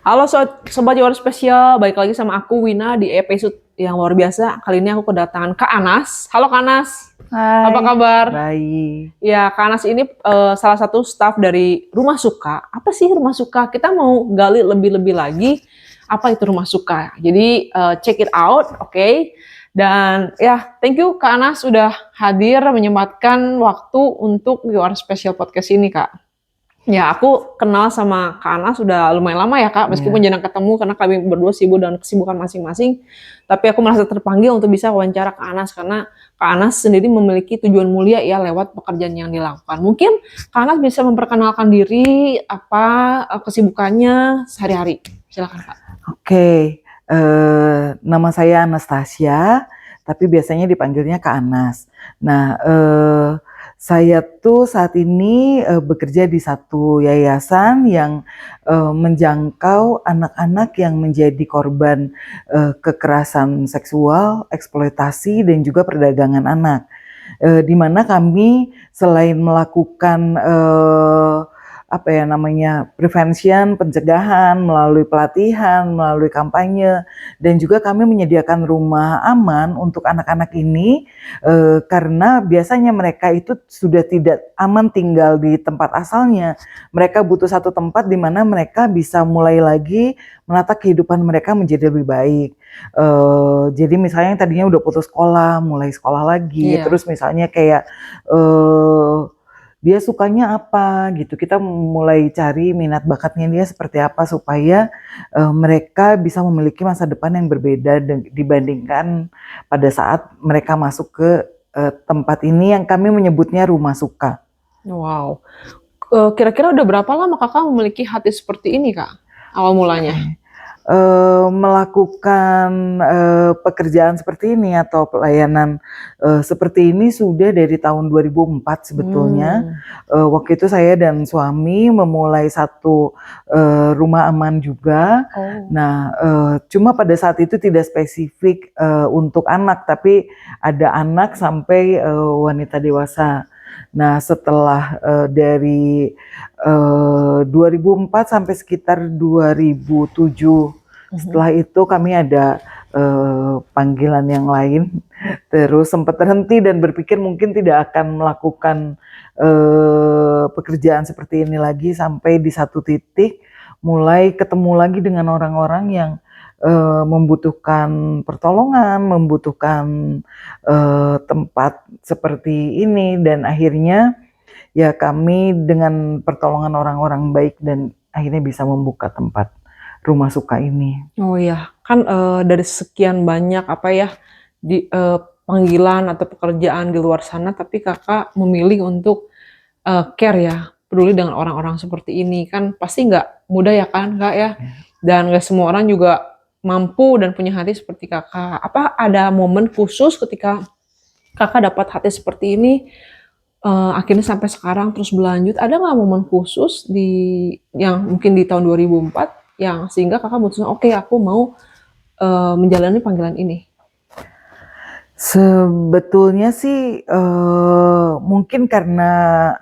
Halo Sobat Your Spesial, balik lagi sama aku Wina di episode yang luar biasa. Kali ini aku kedatangan Kak Anas. Halo Kak Anas, apa Hai, kabar? baik. Ya, Kak Anas ini salah satu staff dari Rumah Suka. Apa sih Rumah Suka? Kita mau gali lebih-lebih lagi apa itu Rumah Suka. Jadi check it out, oke? Dan ya, thank you Kak Anas sudah hadir menyempatkan waktu untuk Your Special Podcast ini Kak. Ya, aku kenal sama Kak Ana sudah lumayan lama ya Kak, meskipun Ya, jarang ketemu karena kami berdua sibuk dengan kesibukan masing-masing. Tapi aku merasa terpanggil untuk bisa wawancara Kak Anas karena Kak Anas sendiri memiliki tujuan mulia ya lewat pekerjaan yang dilakukan. Mungkin Kak Anas bisa memperkenalkan diri, apa kesibukannya sehari-hari. Silakan Kak. oke. Nama saya Anastasia, tapi biasanya dipanggilnya Kak Anas. Nah, saya tuh saat ini bekerja di satu yayasan yang menjangkau anak-anak yang menjadi korban kekerasan seksual, eksploitasi, dan juga perdagangan anak. Di mana kami selain melakukan prevention, pencegahan melalui pelatihan, melalui kampanye, dan juga kami menyediakan rumah aman untuk anak-anak ini karena biasanya mereka itu sudah tidak aman tinggal di tempat asalnya. Mereka butuh satu tempat di mana mereka bisa mulai lagi menata kehidupan mereka menjadi lebih baik. Jadi misalnya yang tadinya udah putus sekolah, mulai sekolah lagi, Iya. terus misalnya kayak dia sukanya apa gitu. Kita mulai cari minat bakatnya dia seperti apa supaya mereka bisa memiliki masa depan yang berbeda dibandingkan pada saat mereka masuk ke tempat ini yang kami menyebutnya Rumah Suka. Wow. Kira-kira udah berapa lama Kakak memiliki hati seperti ini Kak? Awal mulanya. Melakukan pekerjaan seperti ini atau pelayanan seperti ini sudah dari tahun 2004 sebetulnya. Waktu itu saya dan suami memulai satu rumah aman juga. Oh. Nah, cuma pada saat itu tidak spesifik untuk anak, tapi ada anak sampai wanita dewasa. Nah, setelah dari 2004 sampai sekitar 2007, setelah itu kami ada panggilan yang lain, terus sempat terhenti dan berpikir mungkin tidak akan melakukan pekerjaan seperti ini lagi sampai di satu titik mulai ketemu lagi dengan orang-orang yang membutuhkan pertolongan, membutuhkan tempat seperti ini, dan akhirnya ya kami dengan pertolongan orang-orang baik dan akhirnya bisa membuka tempat Rumah Suka ini. Oh iya, kan dari sekian banyak apa ya di panggilan atau pekerjaan di luar sana, tapi Kakak memilih untuk care ya, peduli dengan orang-orang seperti ini kan pasti nggak mudah ya kan Kak ya, dan nggak semua orang juga mampu dan punya hati seperti Kakak. Apa ada momen khusus ketika Kakak dapat hati seperti ini, akhirnya sampai sekarang terus berlanjut, ada nggak momen khusus yang mungkin di tahun 2004 yang sehingga Kakak memutuskan, "Oke, aku mau menjalani panggilan ini." Sebetulnya sih mungkin karena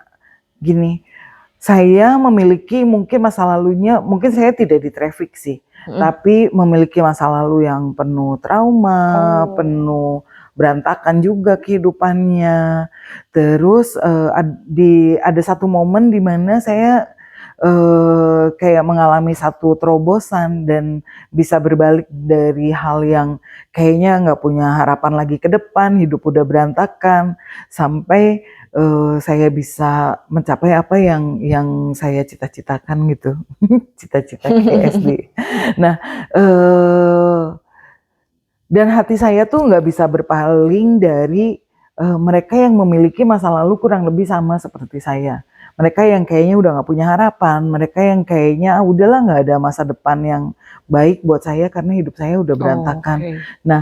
gini, saya memiliki mungkin masa lalunya, mungkin saya tidak di traffic sih, tapi memiliki masa lalu yang penuh trauma, Oh. penuh berantakan juga kehidupannya. Terus ada satu momen di mana saya kayak mengalami satu terobosan dan bisa berbalik dari hal yang kayaknya nggak punya harapan lagi ke depan, hidup udah berantakan, sampai saya bisa mencapai apa yang saya cita-citakan gitu, cita-cita kayak SD. Nah, dan hati saya tuh nggak bisa berpaling dari mereka yang memiliki masa lalu kurang lebih sama seperti saya. Mereka yang kayaknya udah nggak punya harapan, mereka yang kayaknya udahlah nggak ada masa depan yang baik buat saya karena hidup saya udah Oh, berantakan. oke. Nah,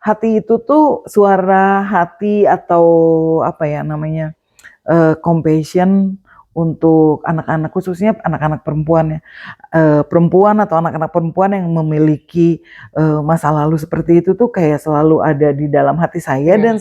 hati itu tuh suara hati atau apa ya namanya, compassion untuk anak-anak, khususnya anak-anak perempuan ya, perempuan atau anak-anak perempuan yang memiliki masa lalu seperti itu tuh kayak selalu ada di dalam hati saya Iya. dan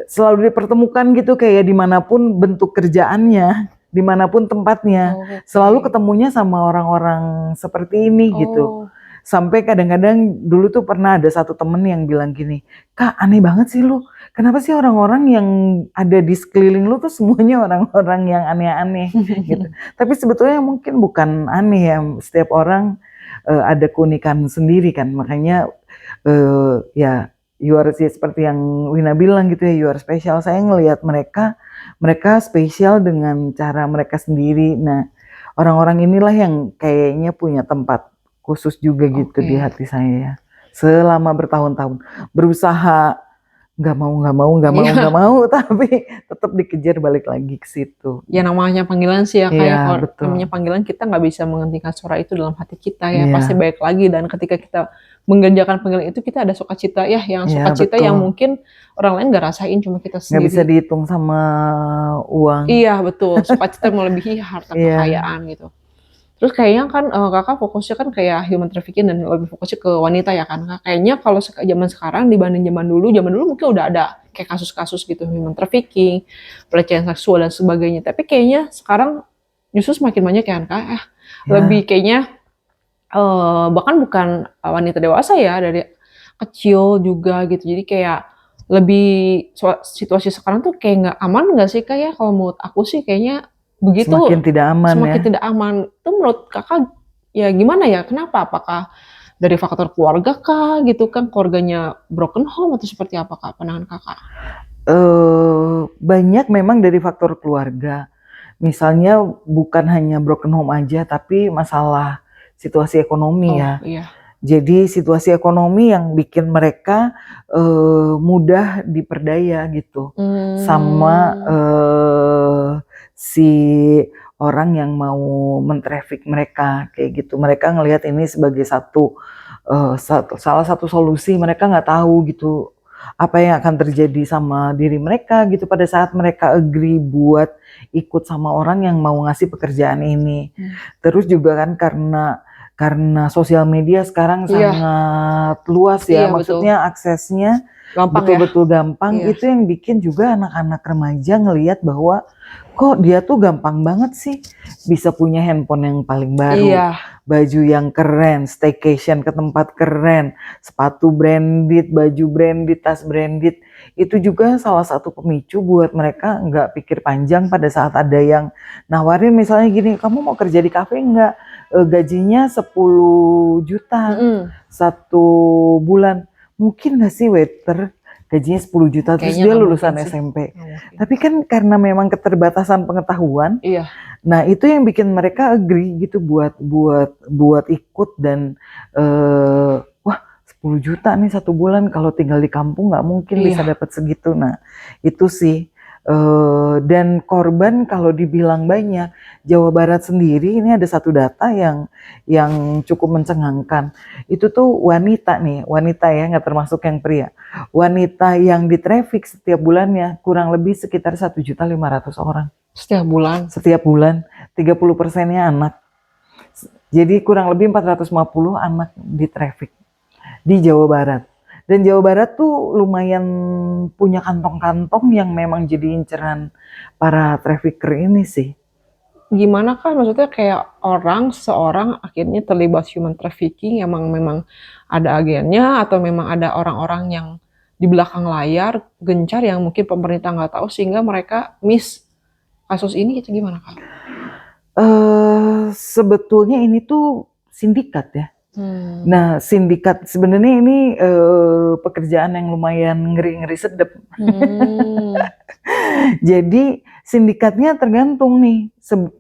selalu dipertemukan gitu kayak dimanapun bentuk kerjaannya. dimanapun tempatnya. Oh, Selalu oke. ketemunya sama orang-orang seperti ini gitu. Oh, Sampai kadang-kadang dulu tuh pernah ada satu temen yang bilang gini, "Kak, aneh banget sih lu. Kenapa sih orang-orang yang ada di sekeliling lu tuh semuanya orang-orang yang aneh-aneh?" gitu. Tapi sebetulnya mungkin bukan aneh ya, setiap orang ada keunikan sendiri kan. Makanya ya you are sih seperti yang Wina bilang gitu ya, you are special. Saya ngelihat mereka, mereka spesial dengan cara mereka sendiri. Nah, orang-orang inilah yang kayaknya punya tempat khusus juga gitu di oke. hati saya ya. Selama bertahun-tahun berusaha nggak mau, nggak mau, nggak mau, nggak Iya, mau, tapi tetap dikejar balik lagi ke situ. ya namanya panggilan sih ya Iya kayak kalau betul, namanya panggilan kita nggak bisa menghentikan suara itu dalam hati kita ya pasti iya, balik lagi dan ketika kita mengerjakan panggilan itu kita ada sukacita ya yang iya sukacita betul. yang mungkin orang lain nggak rasain cuma kita Nggak bisa sendiri. dihitung sama uang. Iya betul, sukacita melebihi harta Iya, kekayaan gitu. Terus kayaknya kan, Kakak fokusnya kan kayak human trafficking dan lebih fokusnya ke wanita ya kan, Kak? Kayaknya kalau zaman sekarang dibanding zaman dulu mungkin udah ada kayak kasus-kasus gitu human trafficking, pelecehan seksual dan sebagainya. Tapi kayaknya sekarang justru semakin banyak ya kan, Kak, lebih ya, kayaknya, bahkan bukan, wanita dewasa ya, dari kecil juga gitu. Jadi kayak lebih situasi sekarang tuh kayak nggak aman nggak sih, Kak, ya? Kalau menurut aku sih kayaknya semakin begitu, tidak aman ya. semakin tidak aman. Itu menurut Kakak ya gimana ya? Kenapa? Apakah dari faktor keluarga kah gitu kan? Keluarganya broken home atau seperti apa, Kak, pandangan Kakak? Banyak memang dari faktor keluarga. Misalnya bukan hanya broken home aja, tapi masalah situasi ekonomi Oh, ya. iya. Jadi situasi ekonomi yang bikin mereka mudah diperdaya gitu sama Mmm, si orang yang mau men-traffic mereka kayak gitu. Mereka ngelihat ini sebagai salah satu solusi. Mereka nggak tahu gitu apa yang akan terjadi sama diri mereka gitu pada saat mereka agree buat ikut sama orang yang mau ngasih pekerjaan ini. mmm, Terus juga kan karena sosial media sekarang iya sangat luas ya, iya betul. maksudnya aksesnya Gampang ya? betul-betul gampang, Iya. itu yang bikin juga anak-anak remaja ngelihat bahwa kok dia tuh gampang banget sih bisa punya handphone yang paling baru, Iya baju yang keren, staycation ke tempat keren, sepatu branded, baju branded, tas branded. Itu juga salah satu pemicu buat mereka nggak pikir panjang pada saat ada yang nawarin misalnya gini, "Kamu mau kerja di kafe nggak? Gajinya 10 juta mhm, satu bulan." Mungkin nggak sih waiter gajinya 10 juta terus kayaknya dia nggak mungkin lulusan sih, SMP. nggak mungkin. Tapi kan karena memang keterbatasan pengetahuan, Iya nah itu yang bikin mereka agree gitu buat ikut dan wah 10 juta nih satu bulan kalau tinggal di kampung nggak mungkin bisa iya. dapat segitu. Nah itu sih dan korban kalau dibilang banyak, Jawa Barat sendiri ini ada satu data yang cukup mencengangkan. Itu tuh wanita nih, wanita ya nggak termasuk yang pria. Wanita yang di-traffic setiap bulannya kurang lebih sekitar 1.500.000 orang. Setiap bulan. Setiap bulan, 30%-nya anak. Jadi kurang lebih 450 anak di-traffic di Jawa Barat. Dan Jawa Barat tuh lumayan punya kantong-kantong yang memang jadi inceran para trafficker ini sih. Gimana Kak, maksudnya kayak seseorang akhirnya terlibat human trafficking, emang memang ada agennya atau memang ada orang-orang yang di belakang layar gencar yang mungkin pemerintah nggak tahu sehingga mereka miss kasus ini itu gimana Kak? Sebetulnya ini tuh sindikat ya. Mmm, Nah, sindikat sebenarnya ini pekerjaan yang lumayan ngeri-ngeri sedep. mmm, Jadi sindikatnya tergantung nih,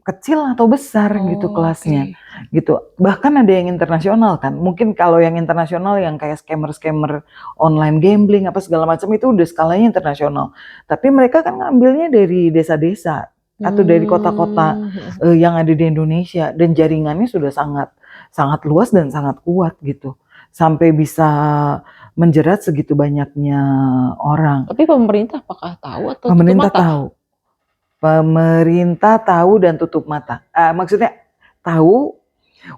kecil atau besar gitu oh oke, kelasnya, gitu. Bahkan ada yang internasional kan, mungkin kalau yang internasional yang kayak scammer-scammer online gambling apa segala macam itu udah skalanya internasional. Tapi mereka kan ngambilnya dari desa-desa atau dari kota-kota, mmm, mhm, yang ada di Indonesia dan jaringannya sudah sangat sangat luas dan sangat kuat gitu, sampai bisa menjerat segitu banyaknya orang. tapi pemerintah apakah tahu atau tutup Pemerintah mata? tahu. Pemerintah tahu dan tutup mata. Maksudnya tahu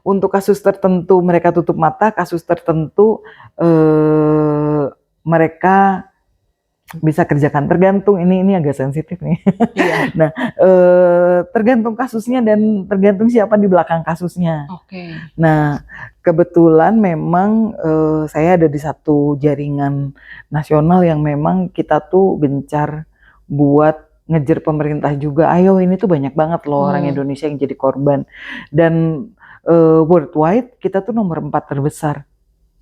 untuk kasus tertentu mereka tutup mata, kasus tertentu, mereka bisa kerjakan. Tergantung, ini agak sensitif nih. Iya. Nah, tergantung kasusnya dan tergantung siapa di belakang kasusnya. Oke. Nah, kebetulan memang saya ada di satu jaringan nasional yang memang kita tuh gencar buat ngejar pemerintah juga. Ayo, ini tuh banyak banget loh orang Indonesia yang jadi korban. Dan worldwide kita tuh nomor 4 terbesar.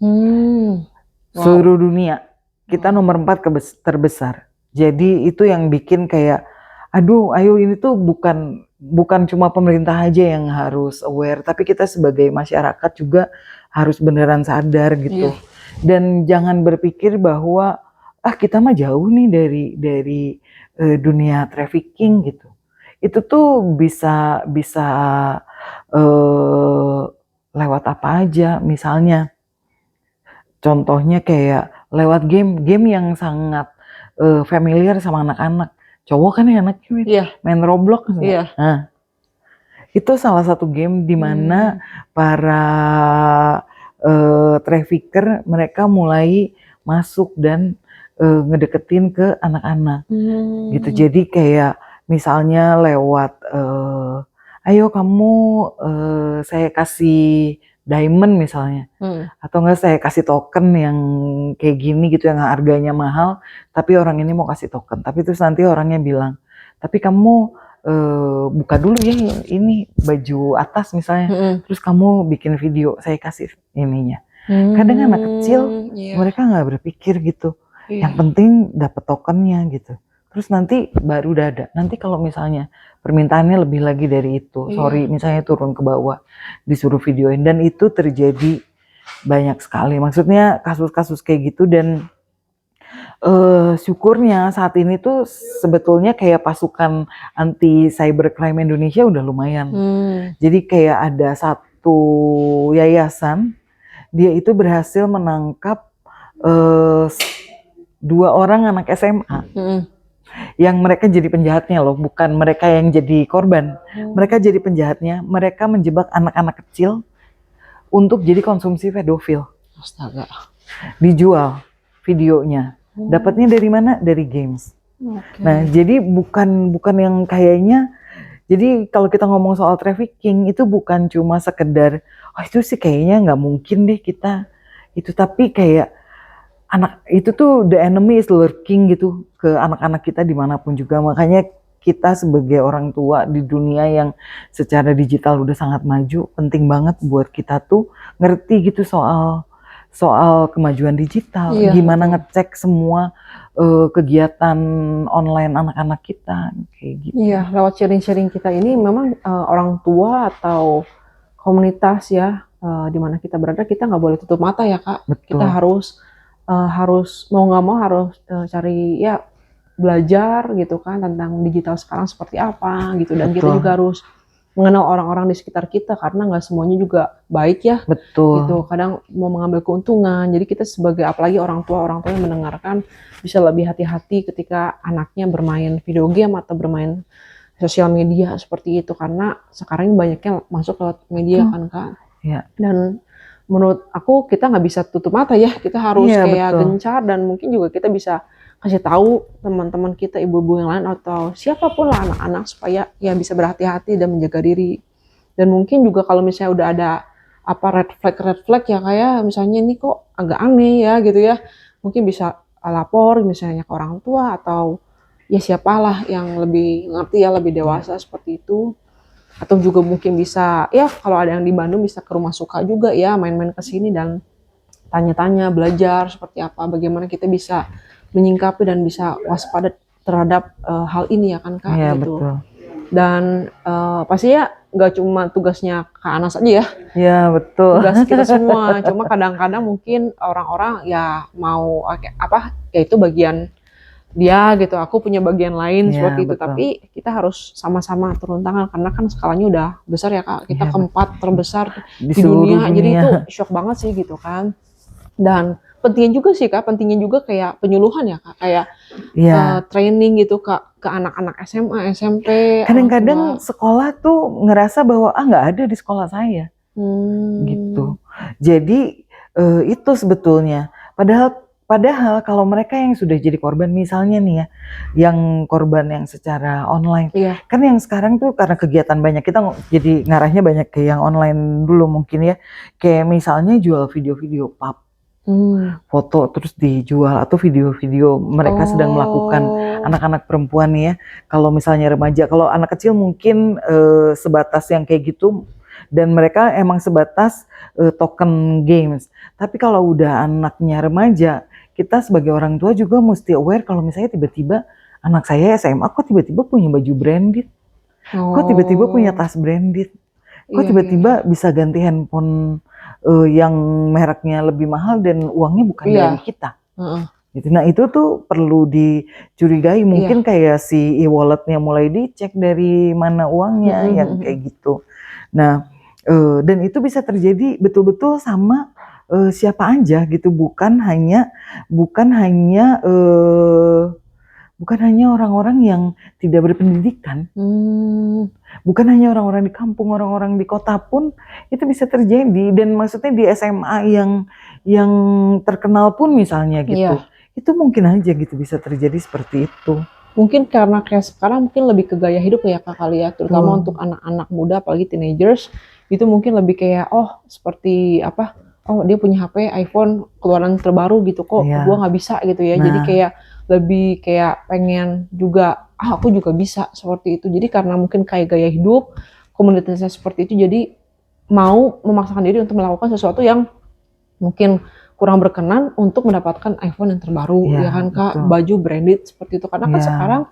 Wow. Seluruh dunia kita nomor 4 terbesar. Jadi itu yang bikin kayak, aduh, ayo, ini tuh bukan cuma pemerintah aja yang harus aware, tapi kita sebagai masyarakat juga harus beneran sadar gitu. Iya. Dan jangan berpikir bahwa kita mah jauh nih dari dunia trafficking gitu. Itu tuh bisa lewat apa aja, misalnya contohnya kayak lewat game yang sangat familiar sama anak-anak. Cowok kan ya anaknya Iya. main Roblox. Iya. Nah, itu salah satu game di mana para trafficker mereka mulai masuk dan ngedeketin ke anak-anak. Gitu. Jadi kayak misalnya lewat ayo kamu saya kasih diamond misalnya, atau enggak saya kasih token yang kayak gini gitu yang harganya mahal, tapi orang ini mau kasih token, tapi terus nanti orangnya bilang, tapi kamu buka dulu ya ini baju atas misalnya, terus kamu bikin video, saya kasih ininya. Kadang anak kecil mereka nggak berpikir gitu, yang penting dapat tokennya gitu. Terus nanti baru dada. Nanti kalau misalnya permintaannya lebih lagi dari itu, sorry, misalnya turun ke bawah, disuruh videoin, dan itu terjadi banyak sekali. Maksudnya kasus-kasus kayak gitu, dan syukurnya saat ini tuh sebetulnya kayak pasukan anti cybercrime Indonesia udah lumayan. Jadi kayak ada satu yayasan, dia itu berhasil menangkap 2 orang anak SMA. Yang mereka jadi penjahatnya loh, bukan mereka yang jadi korban. Mereka jadi penjahatnya, mereka menjebak anak-anak kecil untuk jadi konsumsi pedofil. Astaga. Dijual videonya. Dapatnya dari mana? Dari games. Nah, jadi bukan yang kayaknya, jadi kalau kita ngomong soal trafficking itu bukan cuma sekedar, itu sih kayaknya nggak mungkin deh kita itu, tapi kayak anak itu tuh the enemy is lurking gitu ke anak-anak kita dimanapun juga. Makanya kita sebagai orang tua di dunia yang secara digital udah sangat maju, penting banget buat kita tuh ngerti gitu soal kemajuan digital, gimana ngecek semua kegiatan online anak-anak kita kayak gitu. Iya, lewat sharing-sharing kita ini memang orang tua atau komunitas ya, di mana kita berada, kita nggak boleh tutup mata ya Kak. Betul. Kita harus mau nggak mau harus cari ya, belajar gitu kan tentang digital sekarang seperti apa gitu, dan kita juga harus mengenal orang-orang di sekitar kita karena nggak semuanya juga baik ya. Betul. Gitu, kadang mau mengambil keuntungan. Jadi kita sebagai apalagi orang tua yang mendengarkan bisa lebih hati-hati ketika anaknya bermain video game atau bermain sosial media seperti itu, karena sekarang ini banyaknya masuk lewat media kan Kak. Iya. Dan menurut aku kita nggak bisa tutup mata ya, kita harus kayak gencar, dan mungkin juga kita bisa kasih tahu teman-teman kita, ibu-ibu yang lain atau siapapun lah, anak-anak, supaya ya bisa berhati-hati dan menjaga diri. Dan mungkin juga kalau misalnya udah ada apa red flag ya, kayak misalnya ini kok agak aneh ya gitu ya, mungkin bisa lapor misalnya ke orang tua atau ya siapalah yang lebih ngerti ya, lebih dewasa seperti itu. Atau juga mungkin bisa ya kalau ada yang di Bandung bisa ke rumah suka juga ya, main-main ke sini dan tanya-tanya, belajar seperti apa, bagaimana kita bisa menyingkapi dan bisa waspada terhadap hal ini ya kan Kak. Iya, gitu. betul. Dan pasti ya nggak cuma tugasnya Kak Anas aja ya. Iya, betul. Tugas kita semua. Cuma kadang-kadang mungkin orang-orang ya mau apa ya, itu bagian dia gitu, aku punya bagian lain seperti itu. Tapi kita harus sama-sama turun tangan karena kan skalanya udah besar ya Kak. Kita keempat terbesar di dunia. Jadi itu shock banget sih gitu kan. Dan pentingnya juga sih Kak, pentingnya juga kayak penyuluhan ya Kak, kayak training gitu Kak ke anak-anak SMA, SMP. Kadang-kadang sekolah tuh ngerasa bahwa nggak ada di sekolah saya, gitu. Jadi itu sebetulnya, padahal Padahal kalau mereka yang sudah jadi korban, misalnya nih ya, yang korban yang secara online, Iya. kan yang sekarang tuh karena kegiatan banyak, kita jadi ngarahnya banyak ke yang online dulu mungkin ya, kayak misalnya jual video-video pub, foto terus dijual, atau video-video mereka sedang melakukan, Oh. anak-anak perempuan nih ya, kalau misalnya remaja, kalau anak kecil mungkin sebatas yang kayak gitu, dan mereka emang sebatas token games. Tapi kalau udah anaknya remaja, kita sebagai orang tua juga mesti aware kalau misalnya tiba-tiba anak saya SMA kok tiba-tiba punya baju branded, kok tiba-tiba punya tas branded, kok Iya, tiba-tiba bisa ganti handphone yang mereknya lebih mahal dan uangnya bukan Iya. dari kita. Heeh. Gitu. Nah itu tuh perlu dicurigai, mungkin kayak si e-walletnya mulai dicek dari mana uangnya, yang kayak gitu. Nah dan itu bisa terjadi betul-betul sama siapa aja gitu, bukan hanya orang-orang yang tidak berpendidikan, bukan hanya orang-orang di kampung, orang-orang di kota pun itu bisa terjadi. Dan maksudnya di SMA yang terkenal pun misalnya gitu, Iya. itu mungkin aja gitu bisa terjadi seperti itu. Mungkin karena kayak sekarang mungkin lebih ke gaya hidup ya Kak kali ya, terutama untuk anak-anak muda apalagi teenagers, itu mungkin lebih kayak, oh seperti apa, oh dia punya HP iPhone keluaran terbaru gitu, kok Iya. gua nggak bisa gitu ya. Jadi Nah. kayak lebih kayak pengen juga, aku juga bisa seperti itu. Jadi karena mungkin kayak gaya hidup, komunitasnya seperti itu, jadi mau memaksakan diri untuk melakukan sesuatu yang mungkin kurang berkenan untuk mendapatkan iPhone yang terbaru, Iya, ya kan Kak, betul. baju branded seperti itu. Karena kan Iya. sekarang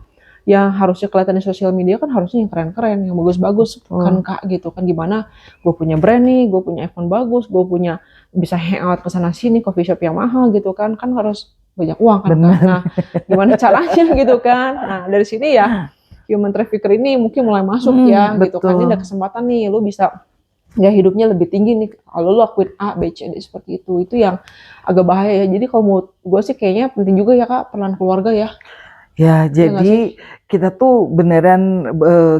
yang harusnya kelihatan di sosial media kan harusnya yang keren-keren, yang bagus-bagus kan Kak gitu kan. Gimana gue punya brand nih, gue punya iPhone bagus, gue punya bisa hangout ke sana sini, coffee shop yang mahal gitu kan harus banyak uang kan Kak. Nah, gimana caranya gitu kan. Nah, dari sini ya human trafficker ini mungkin mulai masuk ya gitu kan. Ini ada kesempatan nih, lu bisa gaya hidupnya lebih tinggi nih kalau lo lakuin A, B, C, D seperti itu yang agak bahaya ya. Jadi kalau menurut gue sih kayaknya penting juga ya Kak peran keluarga ya. Ya, Iya nggak sih? jadi kita tuh beneran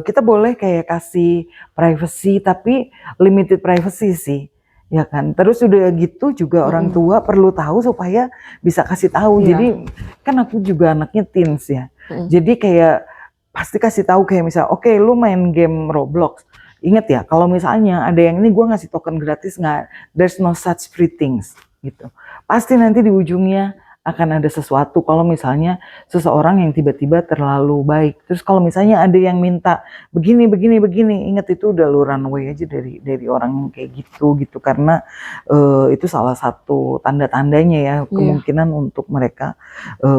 kita boleh kayak kasih privacy tapi limited privacy sih, ya kan. Terus udah gitu juga orang tua perlu tahu supaya bisa kasih tahu. Iya. Jadi kan aku juga anaknya teens ya. Jadi kayak pasti kasih tahu kayak misal, oke, lu main game Roblox. Ingat ya, kalau misalnya ada yang ini gue ngasih token gratis nggak, there's no such free things gitu. Pasti nanti di ujungnya akan ada sesuatu kalau misalnya seseorang yang tiba-tiba terlalu baik. Terus kalau misalnya ada yang minta begini, ingat itu udah lu runway aja dari orang yang kayak gitu karena itu salah satu tanda-tandanya ya, kemungkinan untuk mereka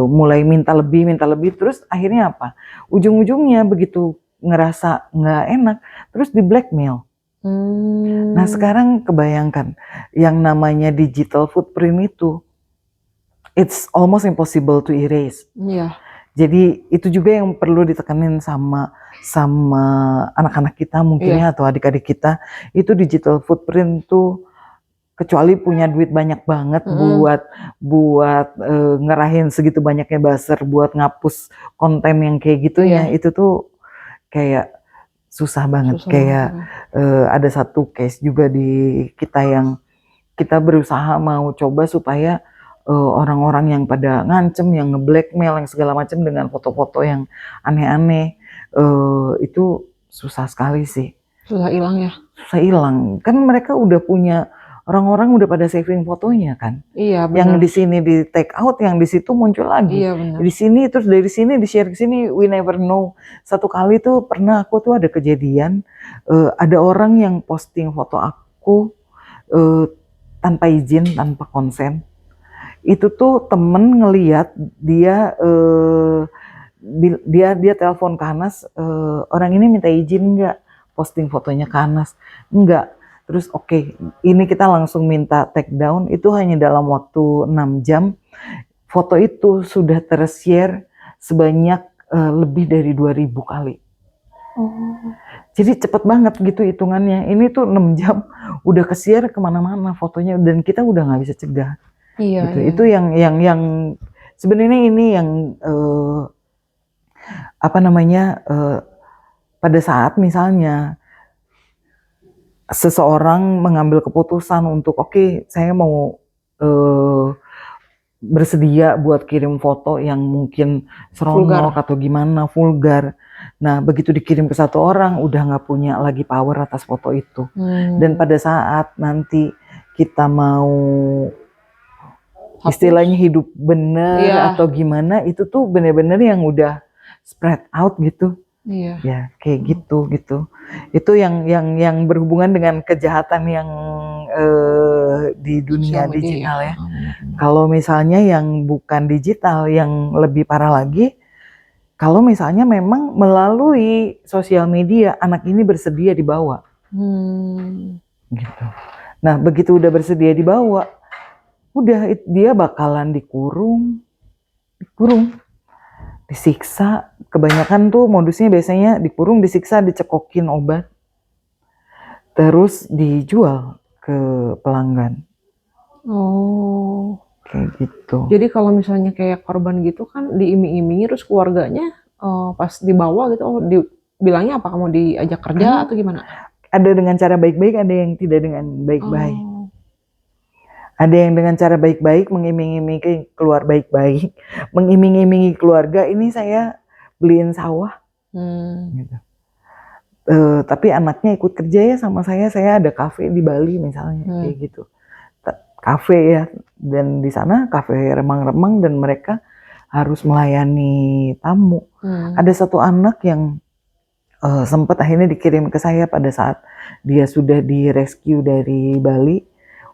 mulai minta lebih, terus akhirnya apa? Ujung-ujungnya begitu ngerasa nggak enak, terus di blackmail. Nah sekarang kebayangkan yang namanya digital footprint itu, it's almost impossible to erase. Iya. Jadi itu juga yang perlu ditekanin sama anak-anak kita mungkin ya, atau adik-adik kita, itu digital footprint tuh kecuali punya duit banyak banget buat ngerahin segitu banyaknya buzzer buat ngapus konten yang kayak gitu ya, itu tuh kayak susah banget. Kayak ada satu case juga di kita yang kita berusaha mau coba supaya orang-orang yang pada ngancem, yang nge-blackmail, yang segala macam dengan foto-foto yang aneh-aneh, itu susah sekali sih. Susah hilang ya? Susah hilang. Kan mereka udah punya, orang-orang udah pada saving fotonya kan. Iya benar. Yang di sini di take out, yang di situ muncul lagi. Iya benar. Di sini terus dari sini di share ke sini, we never know. Satu kali tuh pernah aku tuh ada kejadian, ada orang yang posting foto aku tanpa izin, tanpa konsen. Itu tuh temen ngeliat dia dia telepon ke Anas, orang ini minta izin nggak posting fotonya ke Anas? Enggak. Terus oke, ini kita langsung minta take down, itu hanya dalam waktu 6 jam, foto itu sudah ter-share sebanyak lebih dari 2.000 kali. Jadi cepet banget gitu hitungannya, ini tuh 6 jam udah ke-share kemana-mana fotonya, dan kita udah nggak bisa cegah. Iya, gitu. Itu yang sebenarnya ini yang pada saat misalnya seseorang mengambil keputusan untuk oke, saya mau bersedia buat kirim foto yang mungkin seronok Vulgar. atau gimana, vulgar. Nah, begitu dikirim ke satu orang, udah nggak punya lagi power atas foto itu. Dan pada saat nanti kita mau Hapus. istilahnya hidup bener Iya. atau gimana, itu tuh bener-bener yang udah spread out gitu. Iya. Ya, kayak gitu. Itu yang berhubungan dengan kejahatan yang di dunia Sosial media digital ya. benar-benar. Kalau misalnya yang bukan digital, yang lebih parah lagi, kalau misalnya memang melalui sosial media anak ini bersedia dibawa, gitu. Nah, begitu udah bersedia dibawa, udah dia bakalan dikurung, disiksa. Kebanyakan tuh modusnya biasanya dikurung, disiksa, dicekokin obat, terus dijual ke pelanggan. Oh. Kayak gitu. Jadi kalau misalnya kayak korban gitu kan diiming-imingi terus keluarganya pas dibawa gitu, oh bilangnya apa kamu diajak kerja atau gimana? Ada dengan cara baik-baik, ada yang tidak dengan baik-baik. Oh. Ada yang dengan cara baik-baik mengiming-imingi keluar baik-baik, mengiming-imingi keluarga, ini saya beliin sawah. Gitu. Tapi anaknya ikut kerja ya sama saya ada kafe di Bali misalnya, kayak gitu. Kafe ya, dan di sana kafe remang-remang dan mereka harus melayani tamu. Ada satu anak yang sempat akhirnya dikirim ke saya pada saat dia sudah direscue dari Bali,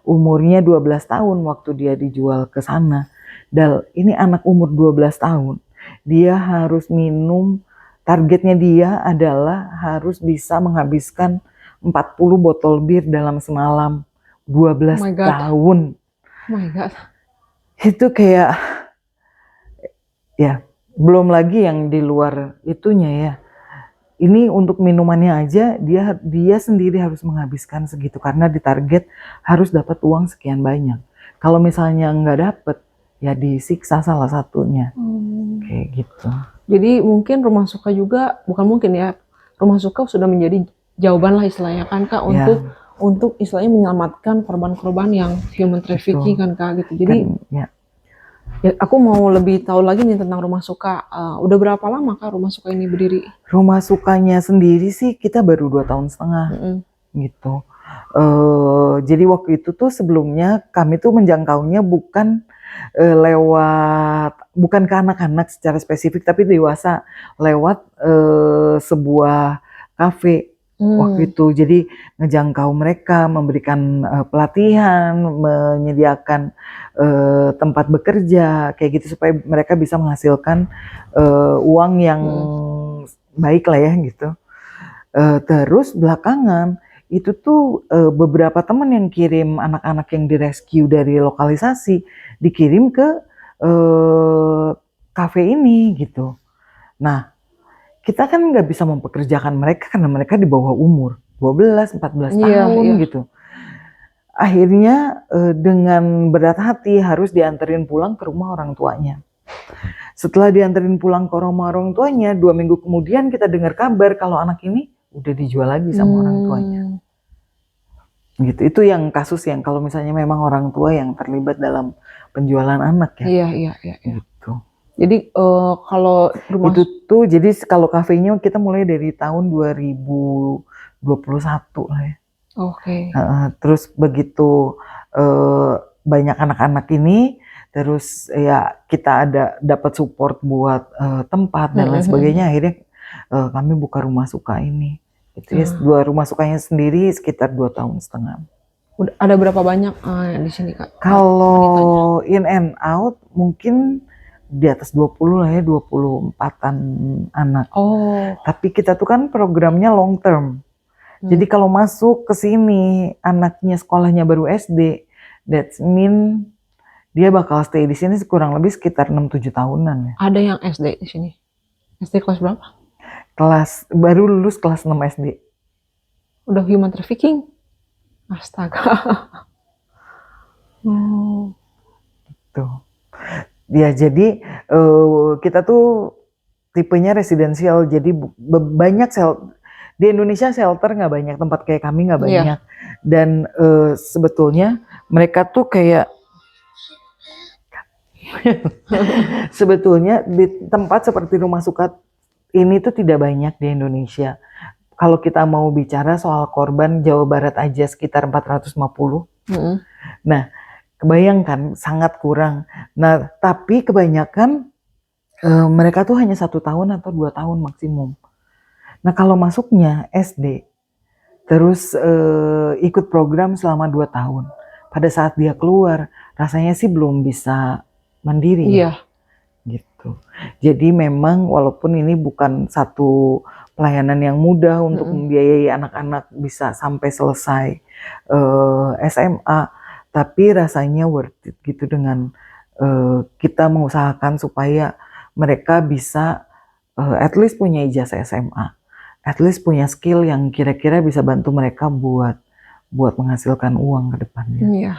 umurnya 12 tahun waktu dia dijual ke sana. Dan ini anak umur 12 tahun, dia harus minum, targetnya dia adalah harus bisa menghabiskan 40 botol bir dalam semalam. 12 tahun. Oh my God. Itu kayak, ya belum lagi yang di luar itunya ya. Ini untuk minumannya aja dia sendiri harus menghabiskan segitu karena ditarget harus dapat uang sekian banyak. Kalau misalnya nggak dapet, ya disiksa salah satunya. Kayak gitu. Jadi mungkin Rumah Suka juga, bukan mungkin ya, Rumah Suka sudah menjadi jawaban lah istilahnya kan Kak untuk istilahnya menyelamatkan korban-korban yang human trafficking kan Kak gitu. Jadi ya, aku mau lebih tahu lagi nih tentang Rumah Suka. Udah berapa lama Kak Rumah Suka ini berdiri? Rumah Sukanya sendiri sih kita baru 2 tahun setengah gitu. Jadi waktu itu tuh sebelumnya kami tuh menjangkaunya bukan bukan ke anak-anak secara spesifik, tapi dewasa lewat sebuah kafe waktu itu. Jadi ngejangkau mereka, memberikan pelatihan, menyediakan tempat bekerja kayak gitu supaya mereka bisa menghasilkan uang yang baik lah ya gitu. Terus belakangan itu tuh beberapa teman yang kirim anak-anak yang direscue dari lokalisasi dikirim ke kafe ini gitu. Nah, kita kan nggak bisa mempekerjakan mereka karena mereka di bawah umur 12, 14 tahun gitu. Akhirnya dengan berat hati harus dianterin pulang ke rumah orang tuanya. Setelah dianterin pulang ke rumah orang tuanya, 2 minggu kemudian kita dengar kabar kalau anak ini udah dijual lagi sama orang tuanya. Gitu. Itu yang kasus yang kalau misalnya memang orang tua yang terlibat dalam penjualan anak ya. Iya. Gitu. Jadi kalau rumah itu tuh jadi kalau kafenya kita mulai dari tahun 2021 lah ya. Oke. Terus begitu banyak anak-anak ini, terus ya kita dapat support buat tempat dan lain sebagainya, akhirnya kami buka Rumah Suka ini. Itu ya, Rumah Sukanya sendiri sekitar 2 tahun setengah. Ada berapa banyak di sini Kak? Kalau in and out mungkin di atas 20 lah ya, 24-an anak. Tapi kita tuh kan programnya long term. Jadi kalau masuk ke sini anaknya sekolahnya baru SD, that mean dia bakal stay di sini kurang lebih sekitar 6-7 tahunan ya. Ada yang SD di sini? SD kelas berapa? Baru lulus kelas 6 SD. Udah human trafficking? Astaga. Gitu. Ya jadi kita tuh tipenya residensial, jadi banyak di Indonesia shelter nggak banyak, tempat kayak kami nggak banyak. Dan sebetulnya mereka tuh kayak Sebetulnya di tempat seperti Rumah Suka ini tuh tidak banyak di Indonesia. Kalau kita mau bicara soal korban, Jawa Barat aja sekitar 450. Mm-mm. Nah, kebayangkan sangat kurang. Nah, tapi kebanyakan mereka tuh hanya 1 tahun atau 2 tahun maksimum. Nah, kalau masuknya SD, terus ikut program selama 2 tahun. Pada saat dia keluar, rasanya sih belum bisa mandiri ya. Iya. Gitu. Jadi memang walaupun ini bukan satu pelayanan yang mudah untuk Mm-mm. membiayai anak-anak bisa sampai selesai SMA, tapi rasanya worth it gitu dengan kita mengusahakan supaya mereka bisa at least punya ijazah SMA, at least punya skill yang kira-kira bisa bantu mereka buat menghasilkan uang ke depannya. Iya.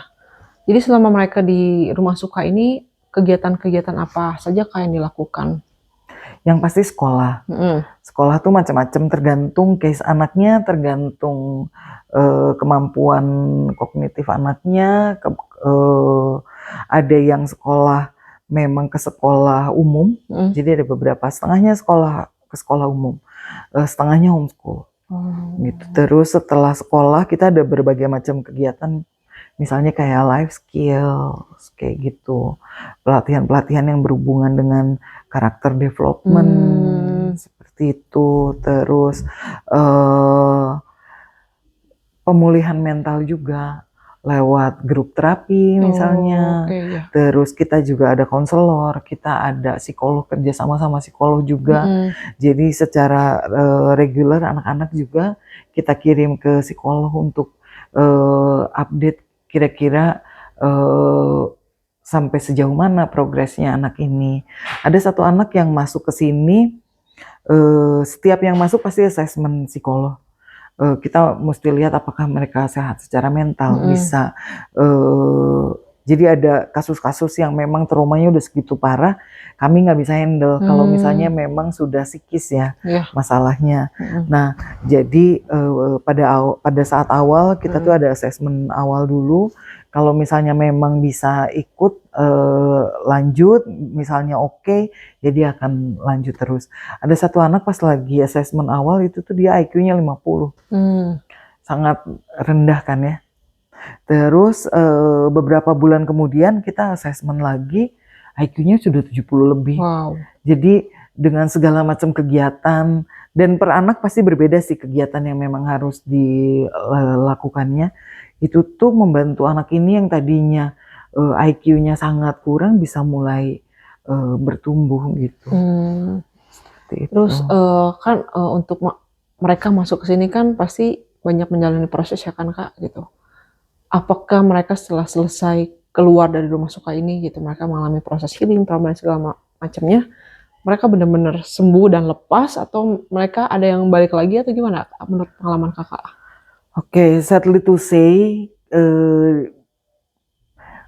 Jadi selama mereka di Rumah Suka ini, kegiatan-kegiatan apa saja kak yang dilakukan? Yang pasti sekolah. Mm-mm. Sekolah tuh macam-macam, tergantung case anaknya, tergantung kemampuan kognitif anaknya. Ada yang sekolah memang ke sekolah umum, Mm-mm. jadi ada beberapa, setengahnya sekolah ke sekolah umum, setengahnya homeschool. Oh. Gitu. Terus setelah sekolah kita ada berbagai macam kegiatan, misalnya kayak life skills, kayak gitu. Pelatihan-pelatihan yang berhubungan dengan karakter development, seperti itu. Terus pemulihan mental juga lewat grup terapi misalnya. Oke, ya. Terus kita juga ada konselor, kita ada psikolog, kerja sama psikolog juga. Mm-mm. Jadi secara reguler anak-anak juga kita kirim ke psikolog untuk update kira-kira sampai sejauh mana progresnya anak ini. Ada satu anak yang masuk ke sini, setiap yang masuk pasti asesmen psikolog. Kita mesti lihat apakah mereka sehat secara mental, bisa. Jadi ada kasus-kasus yang memang traumanya udah segitu parah, kami nggak bisa handle. Kalau misalnya memang sudah psikis ya masalahnya. Nah, jadi pada saat awal kita tuh ada asesmen awal dulu. Kalau misalnya memang bisa ikut lanjut, misalnya oke, jadi akan lanjut terus. Ada satu anak pas lagi asesmen awal itu tuh dia IQ-nya 50. Sangat rendah kan ya. Terus beberapa bulan kemudian kita asesmen lagi, IQ-nya sudah 70 lebih. Wow. Jadi dengan segala macam kegiatan, dan per anak pasti berbeda sih kegiatan yang memang harus dilakukannya. Itu tuh membantu anak ini yang tadinya IQ-nya sangat kurang bisa mulai bertumbuh gitu. Terus kan untuk mereka masuk ke sini kan pasti banyak menjalani proses ya kan kak gitu. Apakah mereka setelah selesai keluar dari Rumah Suka ini gitu, mereka mengalami proses healing, trauma dan segala macamnya, mereka benar-benar sembuh dan lepas atau mereka ada yang balik lagi atau gimana menurut pengalaman kakak? Oke, sadly to say,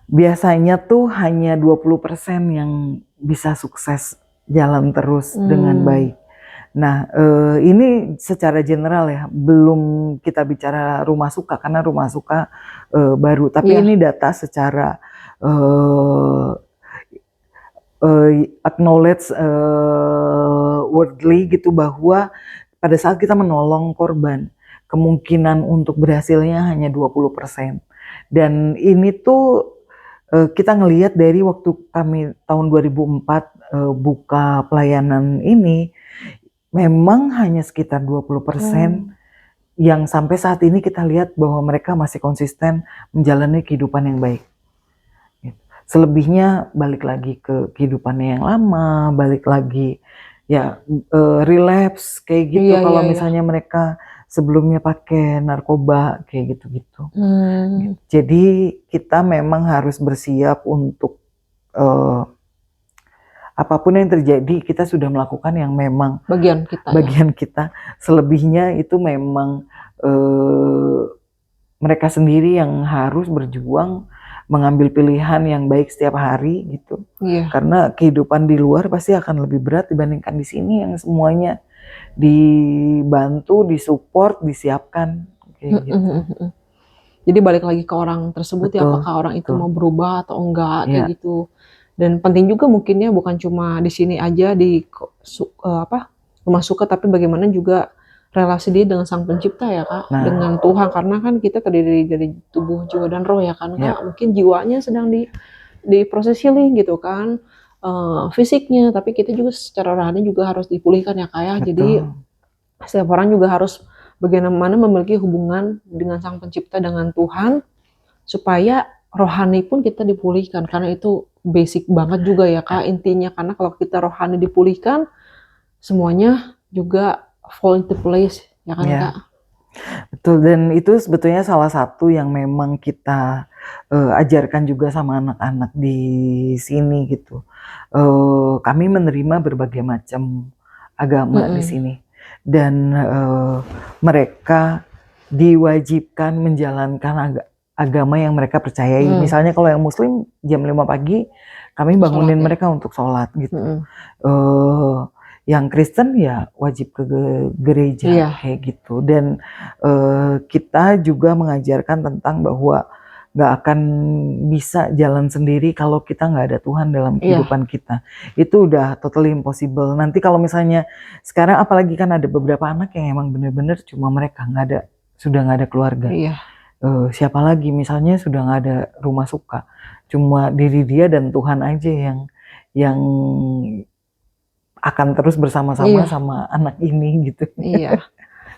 biasanya tuh hanya 20% yang bisa sukses jalan terus dengan baik. Nah, ini secara general ya, belum kita bicara Rumah Suka karena Rumah Suka baru, tapi ini data secara acknowledge worldly gitu, bahwa pada saat kita menolong korban, kemungkinan untuk berhasilnya hanya 20%. Dan ini tuh kita ngelihat dari waktu kami tahun 2004 buka pelayanan ini, memang hanya sekitar 20% yang sampai saat ini kita lihat bahwa mereka masih konsisten menjalani kehidupan yang baik. Selebihnya balik lagi ke kehidupannya yang lama, balik lagi ya relapse kayak gitu. Kalau misalnya mereka sebelumnya pakai narkoba kayak gitu-gitu. Jadi kita memang harus bersiap untuk apapun yang terjadi, kita sudah melakukan yang memang bagian kita. Selebihnya itu memang mereka sendiri yang harus berjuang mengambil pilihan yang baik setiap hari gitu. Karena kehidupan di luar pasti akan lebih berat dibandingkan di sini yang semuanya dibantu, disupport, disiapkan kayak gitu. Jadi balik lagi ke orang tersebut ya, apakah orang itu mau berubah atau enggak kayak gitu. Dan penting juga mungkin ya, bukan cuma di sini aja di rumah suka, tapi bagaimana juga relasi dia dengan Sang Pencipta ya Kak, Nah. dengan Tuhan, karena kan kita terdiri dari tubuh, jiwa, dan roh ya kan Kak. Ya. Mungkin jiwanya sedang di proses healing gitu kan, fisiknya, tapi kita juga secara rohani juga harus dipulihkan ya Kak ya. Jadi Betul. setiap orang juga harus bagaimana memiliki hubungan dengan Sang Pencipta, dengan Tuhan, supaya rohani pun kita dipulihkan, karena itu basic banget juga ya Kak, intinya. Karena kalau kita rohani dipulihkan, semuanya juga fall into place ya kan Ya. Kak. Betul, dan itu sebetulnya salah satu yang memang kita ajarkan juga sama anak-anak di sini gitu. Kami menerima berbagai macam agama di sini, dan mereka diwajibkan menjalankan agama yang mereka percayai. Misalnya kalau yang Muslim jam 5 pagi kami bangunin Sholat ya. mereka untuk sholat gitu. Yang Kristen ya wajib ke gereja. Iya. Kayak gitu. Dan kita juga mengajarkan tentang bahwa nggak akan bisa jalan sendiri kalau kita nggak ada Tuhan dalam kehidupan kita. Itu udah totally impossible. Nanti kalau misalnya sekarang, apalagi kan ada beberapa anak yang emang bener-bener cuma mereka sudah nggak ada keluarga. Iya. Siapa lagi misalnya sudah nggak ada rumah suka, cuma diri dia dan Tuhan aja yang akan terus bersama-sama sama anak ini gitu. Iya.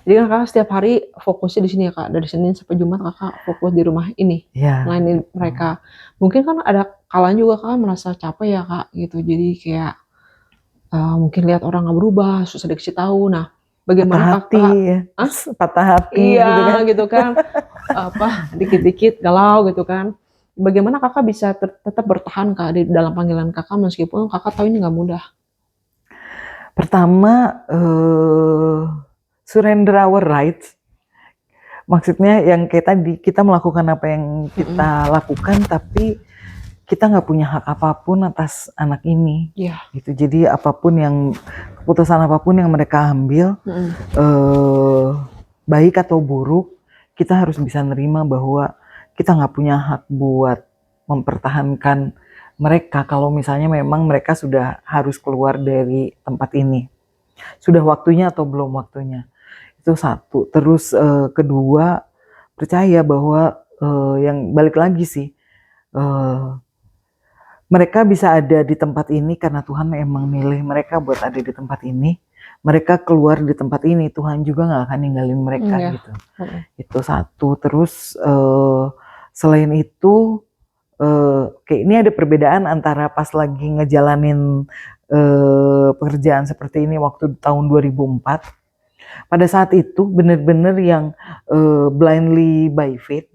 Jadi kan Kakak setiap hari fokusnya di sini ya Kak, dari Senin sampai Jumat Kakak fokus di rumah ini, ngelainin mereka. Mungkin kan ada kalanya juga Kakak merasa capek ya Kak gitu, jadi kayak mungkin lihat orang nggak berubah, susah dikasih tahu. Nah, bagaimana Kakak? Patah hati Iya gitu kan, dikit-dikit galau gitu kan. Bagaimana Kakak bisa tetap bertahan Kak di dalam panggilan Kakak, meskipun Kakak tahu ini nggak mudah? Pertama, surrender our rights. Maksudnya yang kayak tadi, kita melakukan apa yang kita lakukan, tapi kita nggak punya hak apapun atas anak ini. Gitu. Jadi keputusan apapun yang mereka ambil, baik atau buruk, kita harus bisa nerima bahwa kita nggak punya hak buat mempertahankan mereka kalau misalnya memang mereka sudah harus keluar dari tempat ini. Sudah waktunya atau belum waktunya. Itu satu. Terus kedua, percaya bahwa yang balik lagi sih, mereka bisa ada di tempat ini karena Tuhan emang milih mereka buat ada di tempat ini. Mereka keluar di tempat ini, Tuhan juga gak akan ninggalin mereka gitu. Itu satu. Terus selain itu, kayak ini ada perbedaan antara pas lagi ngejalanin pekerjaan seperti ini waktu tahun 2004. Pada saat itu bener-bener yang blindly by faith,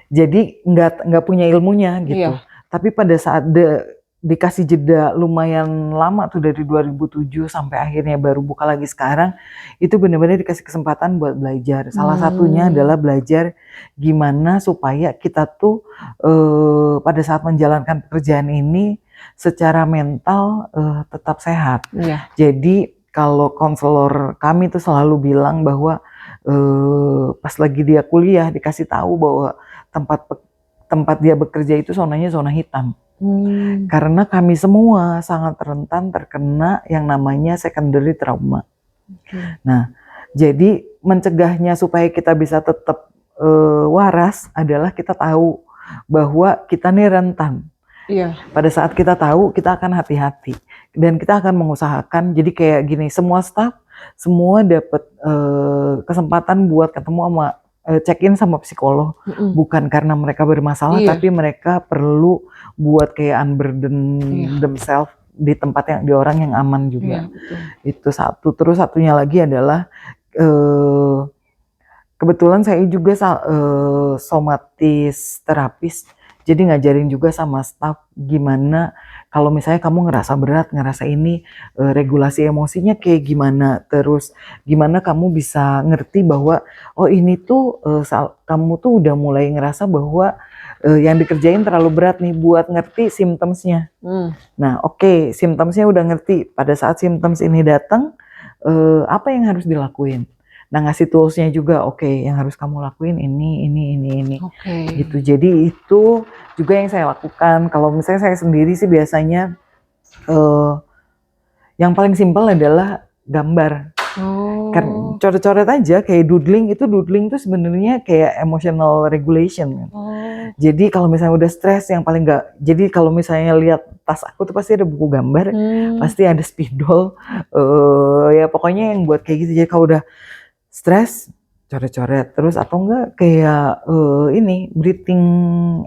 jadi nggak punya ilmunya gitu. Tapi pada saat dikasih jeda lumayan lama tuh dari 2007 sampai akhirnya baru buka lagi sekarang, itu benar-benar dikasih kesempatan buat belajar. Salah satunya adalah belajar gimana supaya kita tuh pada saat menjalankan pekerjaan ini secara mental tetap sehat. Jadi kalau konselor kami tuh selalu bilang bahwa pas lagi dia kuliah dikasih tahu bahwa tempat dia bekerja itu zonanya zona hitam. Karena kami semua sangat rentan terkena yang namanya secondary trauma. Nah, jadi mencegahnya supaya kita bisa tetap waras adalah kita tahu bahwa kita nih rentan. Pada saat kita tahu, kita akan hati-hati dan kita akan mengusahakan. Jadi kayak gini, semua staff semua dapat kesempatan buat ketemu sama check-in sama psikolog, bukan karena mereka bermasalah, tapi mereka perlu buat kayak unburden themselves di tempat yang di orang yang aman juga. Itu satu. Terus satunya lagi adalah kebetulan saya juga somatis terapis. Jadi ngajarin juga sama staff gimana kalau misalnya kamu ngerasa berat, ngerasa ini, regulasi emosinya kayak gimana. Terus gimana kamu bisa ngerti bahwa oh ini tuh kamu tuh udah mulai ngerasa bahwa yang dikerjain terlalu berat nih, buat ngerti symptoms-nya. Nah oke, symptoms-nya udah ngerti. Pada saat symptoms ini datang, apa yang harus dilakuin? Nah ngasih tools-nya juga, oke, yang harus kamu lakuin ini. Gitu. Jadi itu juga yang saya lakukan. Kalau misalnya saya sendiri sih biasanya yang paling simpel adalah gambar. Kan coret-coret aja kayak doodling itu sebenarnya kayak emotional regulation. Jadi kalau misalnya udah stres yang paling jadi kalau misalnya lihat tas aku tuh pasti ada buku gambar, pasti ada spidol, ya pokoknya yang buat kayak gitu. Jadi kalau udah stres coret-coret, terus atau enggak kayak ini breathing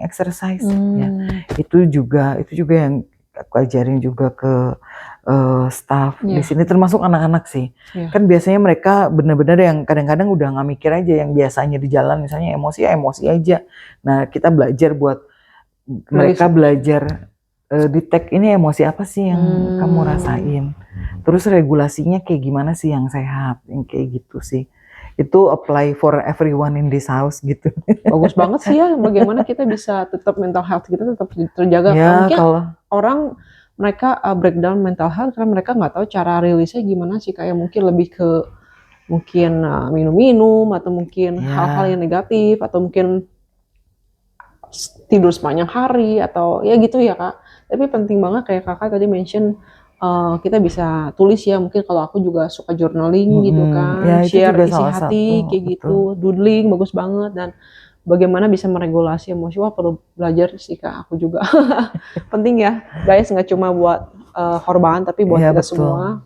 exercise ya. Itu juga yang aku ajarin juga ke staff di sini, termasuk anak-anak sih. Kan biasanya mereka benar-benar yang kadang-kadang udah nggak mikir aja, yang biasanya di jalan misalnya emosi aja. Nah kita belajar buat mereka belajar detect ini emosi apa sih yang kamu rasain, terus regulasinya kayak gimana sih yang sehat, yang kayak gitu sih. Itu apply for everyone in this house gitu. Bagus banget sih ya, bagaimana kita bisa tetap mental health kita tetap terjaga. Ya, Mungkin kalau orang mereka breakdown mental health karena mereka nggak tahu cara rilisnya gimana sih, kayak mungkin lebih ke minum-minum atau mungkin hal-hal yang negatif atau mungkin tidur sepanjang hari atau ya gitu ya Kak. Tapi penting banget kayak Kakak tadi mention kita bisa tulis ya, mungkin kalau aku juga suka journaling gitu kan, ya, share isi salah hati satu, kayak gitu, doodling bagus banget, dan bagaimana bisa meregulasi emosi, wah perlu belajar sih Kak, aku juga. Penting ya guys, nggak cuma buat korban tapi buat ya, kita semua.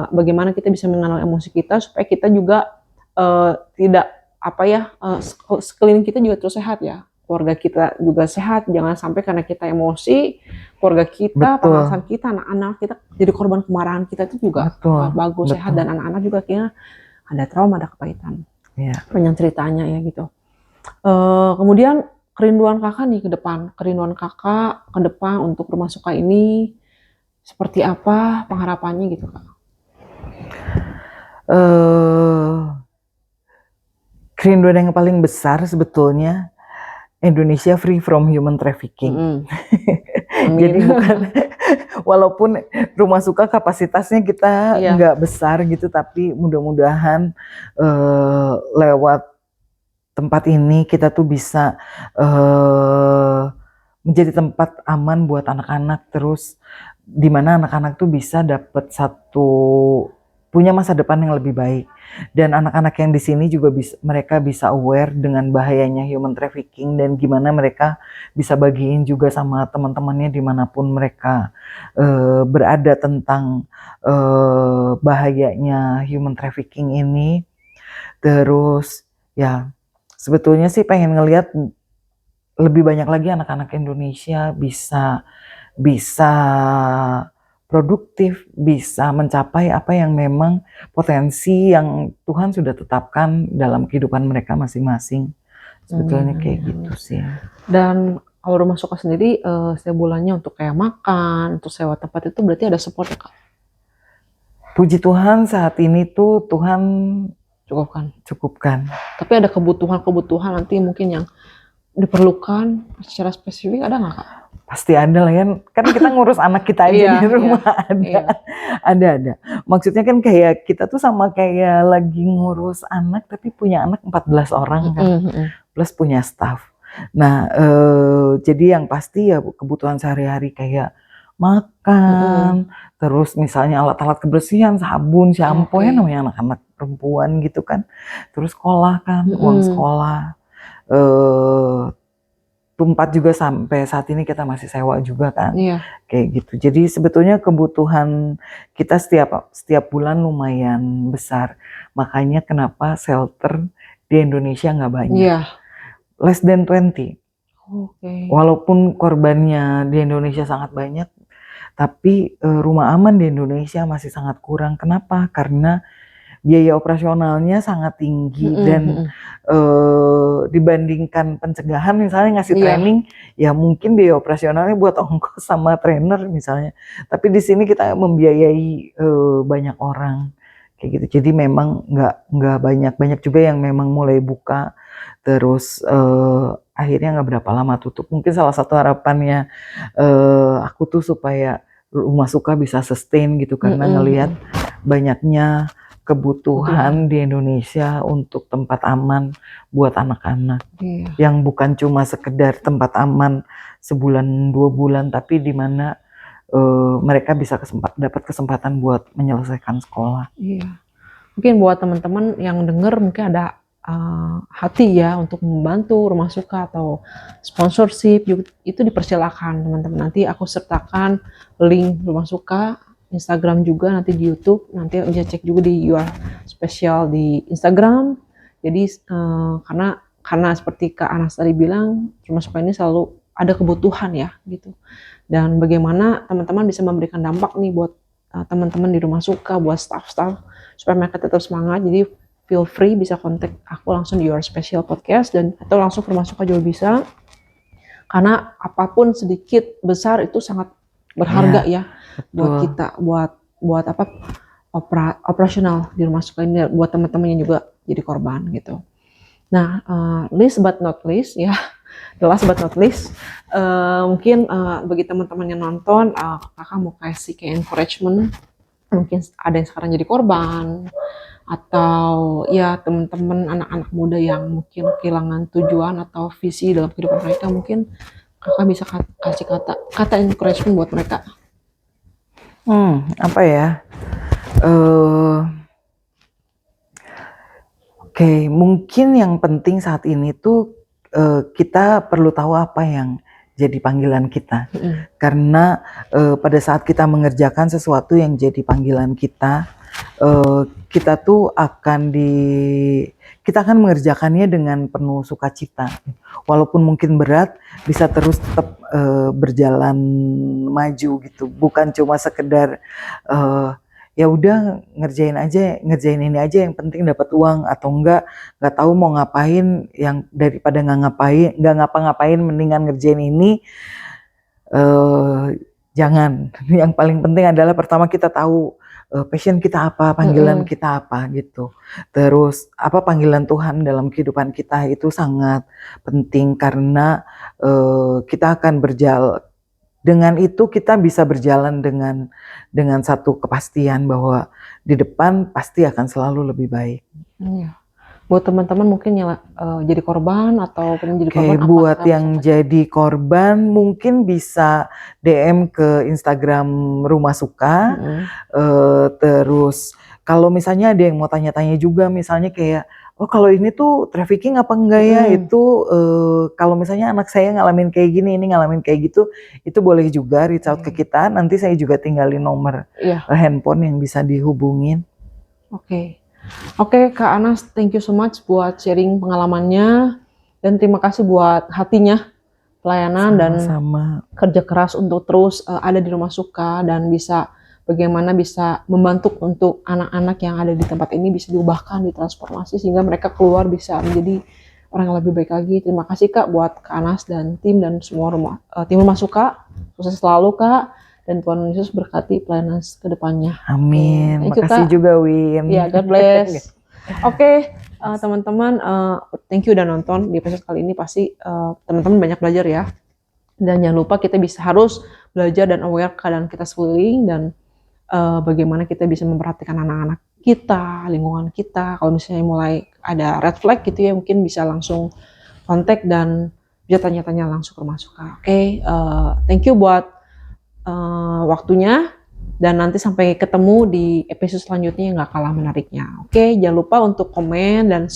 Bagaimana kita bisa mengenal emosi kita supaya kita juga tidak sekeliling kita juga terus sehat ya, keluarga kita juga sehat, jangan sampai karena kita emosi keluarga kita, pasangan kita, anak-anak kita jadi korban kemarahan kita itu juga bagus, sehat, dan anak-anak juga kayaknya ada trauma, ada kepahitan. Banyak ceritanya ya gitu. Kemudian kerinduan Kakak nih ke depan, untuk Rumah Suka ini seperti apa pengharapannya gitu Kak? Kerinduan yang paling besar sebetulnya Indonesia free from human trafficking. Jadi bukan, walaupun Rumah Suka kapasitasnya kita nggak besar gitu, tapi mudah-mudahan lewat tempat ini kita tuh bisa menjadi tempat aman buat anak-anak, terus dimana anak-anak tuh bisa dapat punya masa depan yang lebih baik, dan anak-anak yang di sini juga mereka bisa aware dengan bahayanya human trafficking dan gimana mereka bisa bagiin juga sama teman-temannya dimanapun mereka berada tentang bahayanya human trafficking ini. Terus ya sebetulnya sih pengen ngelihat lebih banyak lagi anak-anak Indonesia bisa produktif, bisa mencapai apa yang memang potensi yang Tuhan sudah tetapkan dalam kehidupan mereka masing-masing. Sebetulnya kayak gitu sih. Dan kalau Rumah Suka sendiri setiap bulannya untuk kayak makan, untuk sewa tempat itu berarti ada support ya Kak? Puji Tuhan saat ini tuh Tuhan cukupkan. Tapi ada kebutuhan nanti mungkin yang diperlukan secara spesifik, ada nggak Kak? Pasti ada lah ya, kan kita ngurus anak kita aja di rumah. Ada. Maksudnya kan kayak kita tuh sama kayak lagi ngurus anak tapi punya anak 14 orang kan, plus punya staff. Nah jadi yang pasti ya kebutuhan sehari-hari kayak makan, terus misalnya alat-alat kebersihan, sabun, shampoo ya namanya anak-anak perempuan gitu kan, terus sekolah kan, uang sekolah. Tempat juga sampai saat ini kita masih sewa juga kan, kayak gitu. Jadi sebetulnya kebutuhan kita setiap bulan lumayan besar. Makanya kenapa shelter di Indonesia nggak banyak, less than 20. Walaupun korbannya di Indonesia sangat banyak, tapi rumah aman di Indonesia masih sangat kurang. Kenapa? Karena biaya operasionalnya sangat tinggi dan dibandingkan pencegahan misalnya ngasih training, ya mungkin biaya operasionalnya buat ongkos sama trainer misalnya. Tapi di sini kita membiayai banyak orang kayak gitu. Jadi memang nggak banyak juga yang memang mulai buka, terus akhirnya nggak berapa lama tutup. Mungkin salah satu harapannya aku tuh supaya Rumah Suka bisa sustain gitu, karena ngelihat banyaknya kebutuhan di Indonesia untuk tempat aman buat anak-anak. Iya. Yang bukan cuma sekedar tempat aman sebulan 2 bulan, tapi di mana mereka bisa dapat kesempatan buat menyelesaikan sekolah. Iya. Mungkin buat teman-teman yang denger mungkin ada hati ya untuk membantu Rumah Suka atau sponsorship itu dipersilakan teman-teman. Nanti aku sertakan link Rumah Suka, Instagram juga nanti di YouTube, nanti bisa cek juga di Your Special di Instagram. Jadi karena seperti Kak Anas tadi bilang, Rumah Suka ini selalu ada kebutuhan ya gitu. Dan bagaimana teman-teman bisa memberikan dampak nih buat teman-teman di Rumah Suka, buat staff-staff supaya mereka tetap semangat. Jadi feel free bisa kontak aku langsung di Your Special Podcast dan atau langsung ke Rumah Suka juga bisa. Karena apapun sedikit besar itu sangat berharga ya buat kita, buat apa operasional di Rumah Suka ini, buat teman-teman yang juga jadi korban gitu. Nah, last but not least ya, the last but not least, mungkin bagi teman-teman yang nonton, kakak mau kasih kayak encouragement, mungkin ada yang sekarang jadi korban, atau ya teman-teman anak-anak muda yang mungkin kehilangan tujuan atau visi dalam kehidupan mereka, mungkin kakak bisa kasih kata encouragement buat mereka. Apa ya? Oke, mungkin yang penting saat ini tuh kita perlu tahu apa yang jadi panggilan kita. Karena pada saat kita mengerjakan sesuatu yang jadi panggilan kita, kita tuh kita akan mengerjakannya dengan penuh sukacita. Walaupun mungkin berat, bisa terus tetap berjalan maju gitu. Bukan cuma sekedar ya udah ngerjain ini aja yang penting dapat uang, atau nggak tahu mau ngapain, yang daripada nggak ngapa-ngapain mendingan ngerjain ini. Jangan. Yang paling penting adalah pertama kita tahu passion kita apa, panggilan kita apa gitu. Terus apa panggilan Tuhan dalam kehidupan kita itu sangat penting, karena kita akan berjalan. Dengan itu kita bisa berjalan dengan satu kepastian bahwa di depan pasti akan selalu lebih baik. Iya. Buat teman-teman mungkin yang jadi korban atau jadi korban, buat yang jadi korban mungkin bisa DM ke Instagram Rumah Suka. Terus kalau misalnya ada yang mau tanya-tanya juga, misalnya kayak oh kalau ini tuh trafficking apa enggak ya, itu kalau misalnya anak saya ngalamin kayak gini, ini ngalamin kayak gitu, itu boleh juga reach out ke kita. Nanti saya juga tinggalin nomor handphone yang bisa dihubungin. Oke, Kak Anas, thank you so much buat sharing pengalamannya, dan terima kasih buat hatinya, pelayanan dan kerja keras untuk terus ada di Rumah Suka dan bagaimana bisa membantu untuk anak-anak yang ada di tempat ini bisa diubahkan, ditransformasi sehingga mereka keluar bisa menjadi orang yang lebih baik lagi. Terima kasih Kak buat Kak Anas dan tim dan semua tim Rumah Suka. Sukses selalu Kak, dan Tuhan Yesus berkati pelayanan ke depannya. Amin. Terima kasih juga Win. Ya, God bless. Oke, teman-teman, thank you udah nonton di episode kali ini. Pasti teman-teman banyak belajar ya. Dan jangan lupa kita harus belajar dan aware keadaan kita sekeliling, dan bagaimana kita bisa memperhatikan anak-anak kita, lingkungan kita. Kalau misalnya mulai ada red flag gitu ya, mungkin bisa langsung kontak dan bisa tanya-tanya langsung ke Rumah Suka. Oke, thank you buat waktunya, dan nanti sampai ketemu di episode selanjutnya yang gak kalah menariknya. Oke, jangan lupa untuk komen dan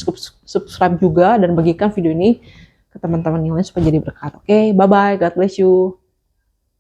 subscribe juga, dan bagikan video ini ke teman-teman yang lain supaya jadi berkat. Oke, bye-bye, God bless you.